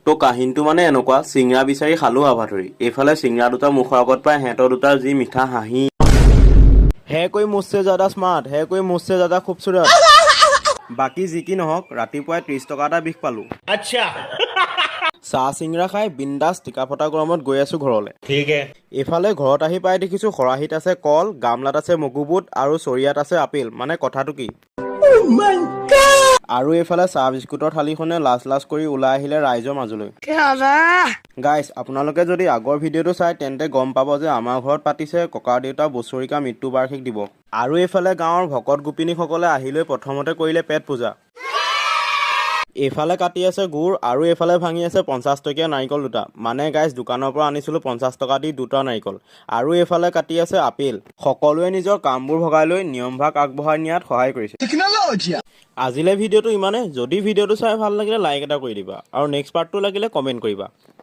তো কাহিনীটো মানে এনেকুৱা চিংৰা বিচাৰি খালো আভাধৰি এইফালে চিংৰা দুটা মুখৰ আগত পাই হেঁতৰ দুটাৰ যি মিঠা হাঁহি হে কৈ মুঝছে জ্যাদা স্মাৰ্ট হে কৈ মুঝছে জ্যাদা খুবসুৰত বাকী যি কি নহওক ৰাতিপুৱাই 30 টকা এটা বিষ পালো अच्छा চাহ চিংৰা খাই বিন্দাছ টিকা ফটা গৰমত গৈ আছো ঘৰলে ठीक है এইফালে ঘৰত আহি পাই দেখিছো খৰাহিত আছে কল গামলাত আছে মগুবুট আৰু চৰিয়াত আছে আপেল মানে কথাটো কি আৰু এইফালে চাহ বিস্কুটৰ থালিখনে লাজ লাজ কৰি ওলাই আহিলে ৰাইজৰ মাজলৈ গাইজ আপোনালোকে যদি আগৰ ভিডিঅ'টো চাই তেন্তে গম পাব যে আমাৰ ঘৰত পাতিছে ককা দেউতা বছৰিকা মৃত্যু বাৰ্ষিক দিৱস আৰু এইফালে গাঁৱৰ ভকত গোপিনীসকলে আহি লৈ প্ৰথমতে কৰিলে পেট পূজা এইফালে কাটি আছে গুড় আৰু এইফালে ভাঙি আছে 50 টকীয়া নাৰিকল দুটা মানে গাইজ দোকানৰ পৰা আনিছিলো 50 টকা দি দুটা নাৰিকল আৰু এইফালে কাটি আছে আপেল সকলোৱে নিজৰ কামবোৰ ভগাই লৈ নিয়মভাগ আগবঢ়াই নিয়াত সহায় কৰিছে আজিলে ভিডিঅ'টো ইমানে যদি ভিডিঅ'টো চাই ভাল লাগিলে লাইক এটা কৰি দিবা আৰু নেক্সট পাৰ্টটো লাগিলে কমেণ্ট কৰিবা